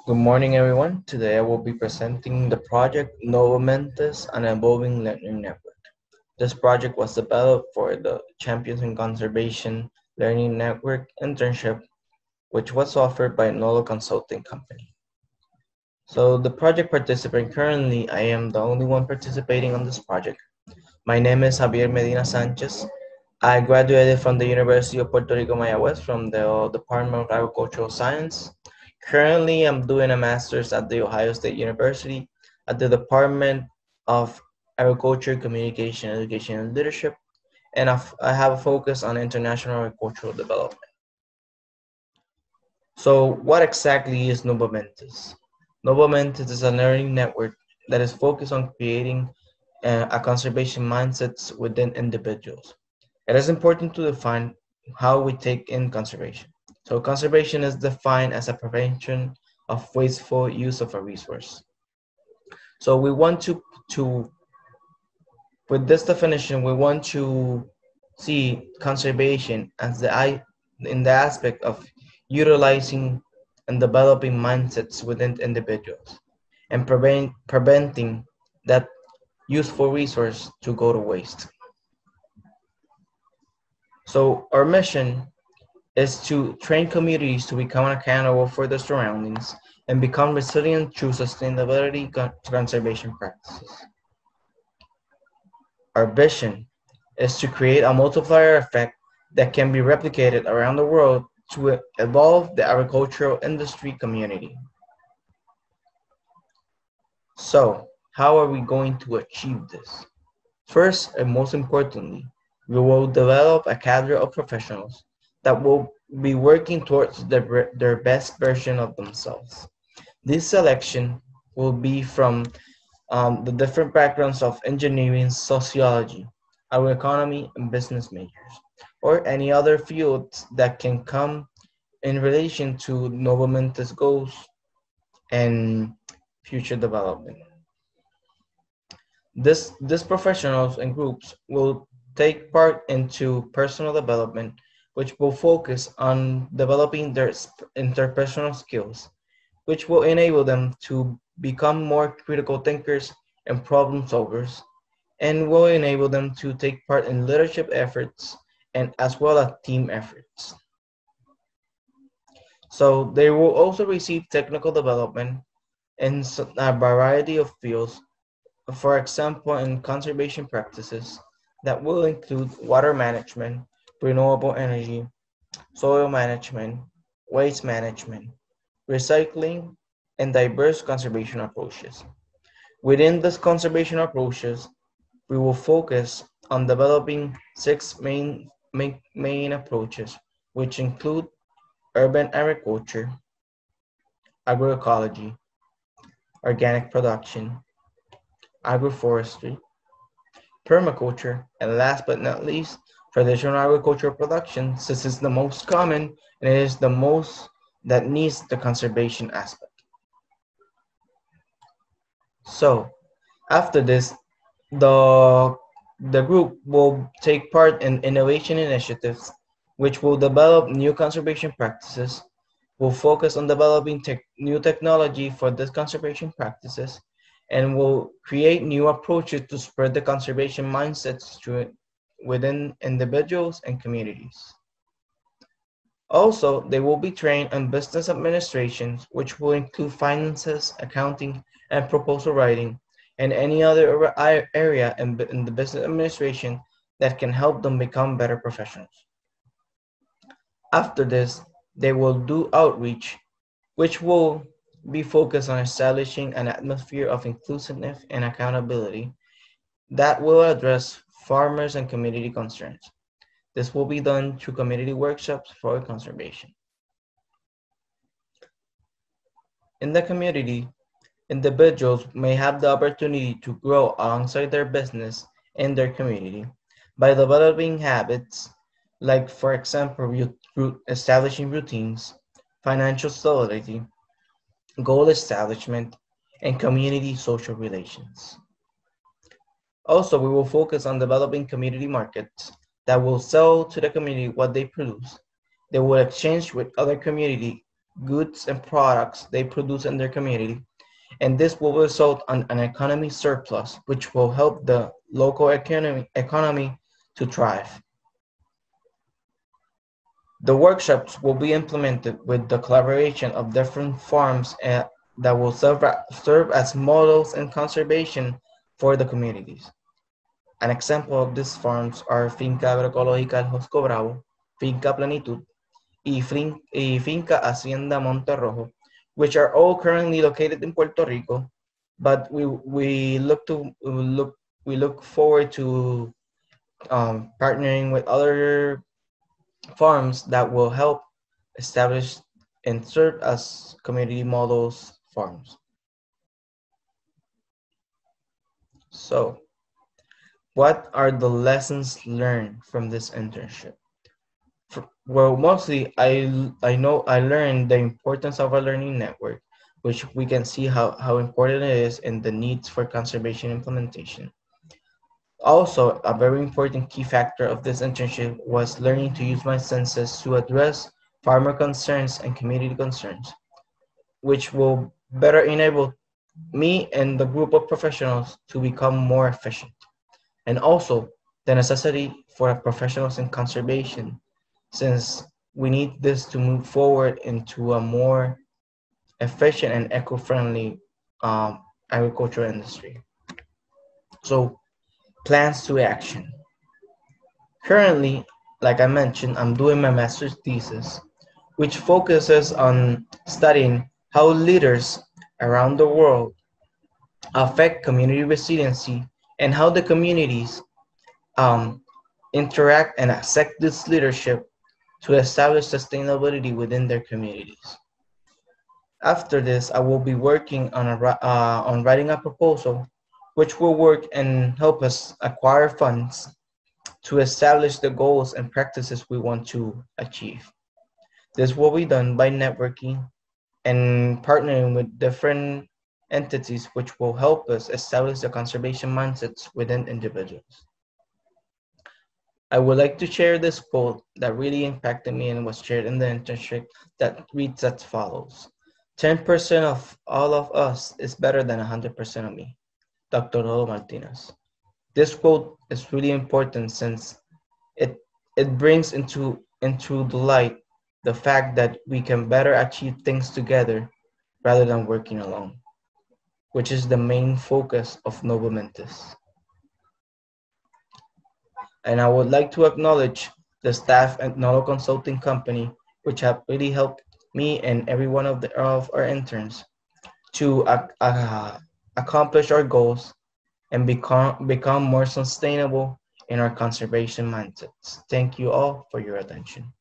Good morning, everyone. Today I will be presenting the project Novamentis, an evolving learning network. This project was developed for the Champions in Conservation Learning Network internship, which was offered by NOLA Consulting Company. So the project participant currently, I am the only one participating on this project. My name is Javier Medina Sanchez. I graduated from the University of Puerto Rico, Maya West from the Department of Agricultural Science. Currently, I'm doing a master's at the Ohio State University at the Department of Agriculture, Communication, Education, and Leadership, and I have a focus on international agricultural development. So, what exactly is Novamentis? Novamentis is a learning network that is focused on creating a conservation mindset within individuals. It is important to define how we take in conservation. So conservation is defined as a prevention of wasteful use of a resource. So we want to with this definition, we want to see conservation as in the aspect of utilizing and developing mindsets within individuals and preventing that useful resource to go to waste. So our mission is to train communities to become accountable for their surroundings and become resilient through sustainability conservation practices. Our vision is to create a multiplier effect that can be replicated around the world to evolve the agricultural industry community. So, how are we going to achieve this? First, and most importantly, we will develop a cadre of professionals that will be working towards their best version of themselves. This selection will be from the different backgrounds of engineering, sociology, agroeconomy, and business majors, or any other fields that can come in relation to Novamentis goals and future development. These professionals and groups will take part into personal development, which will focus on developing their interpersonal skills, which will enable them to become more critical thinkers and problem solvers, and will enable them to take part in leadership efforts and as well as team efforts. So they will also receive technical development in a variety of fields, for example, in conservation practices that will include water management, renewable energy, soil management, waste management, recycling, and diverse conservation approaches. Within these conservation approaches, we will focus on developing six main approaches, which include urban agriculture, agroecology, organic production, agroforestry, permaculture, and last but not least, traditional agricultural production, since it's the most common and it is the most that needs the conservation aspect. So, after this, the, the group will take part in innovation initiatives, which will develop new conservation practices, will focus on developing new technology for these conservation practices, and will create new approaches to spread the conservation mindsets within individuals and communities. Also, they will be trained on business administrations, which will include finances, accounting, and proposal writing, and any other area in the business administration that can help them become better professionals. After this, they will do outreach, which will be focused on establishing an atmosphere of inclusiveness and accountability that will address farmers and community concerns. This will be done through community workshops for conservation. In the community, individuals may have the opportunity to grow alongside their business and their community by developing habits like, for example, establishing routines, financial stability, goal establishment, and community social relations. Also, we will focus on developing community markets that will sell to the community what they produce. They will exchange with other community goods and products they produce in their community, and this will result in an economy surplus, which will help the local economy to thrive. The workshops will be implemented with the collaboration of different farms that will serve as models in conservation for the communities. An example of these farms are Finca Agroecológica El Josco Bravo, Finca Plenitud, y Finca Hacienda Monte Rojo, which are all currently located in Puerto Rico, but we look forward to partnering with other farms that will help establish and serve as community models farms. So, what are the lessons learned from this internship? Well, mostly I know I learned the importance of a learning network, which we can see how important it is and the needs for conservation implementation. Also, a very important key factor of this internship was learning to use my senses to address farmer concerns and community concerns, which will better enable me and the group of professionals to become more efficient. And also, the necessity for professionals in conservation, since we need this to move forward into a more efficient and eco-friendly agricultural industry. So, plans to action. Currently, like I mentioned, I'm doing my master's thesis, which focuses on studying how leaders around the world affect community resiliency and how the communities um, interact and accept this leadership to establish sustainability within their communities. After this, I will be working on writing a proposal, which will work and help us acquire funds to establish the goals and practices we want to achieve. This will be done by networking and partnering with different entities which will help us establish the conservation mindsets within individuals. I would like to share this quote that really impacted me and was shared in the internship that reads as follows. 10% of all of us is better than 100% of me. Dr. Rolo Martinez. This quote is really important since it brings into the light the fact that we can better achieve things together rather than working alone, which is the main focus of Novamentis. And I would like to acknowledge the staff at Nolo Consulting Company, which have really helped me and every one of our interns to accomplish our goals and become more sustainable in our conservation mindsets. Thank you all for your attention.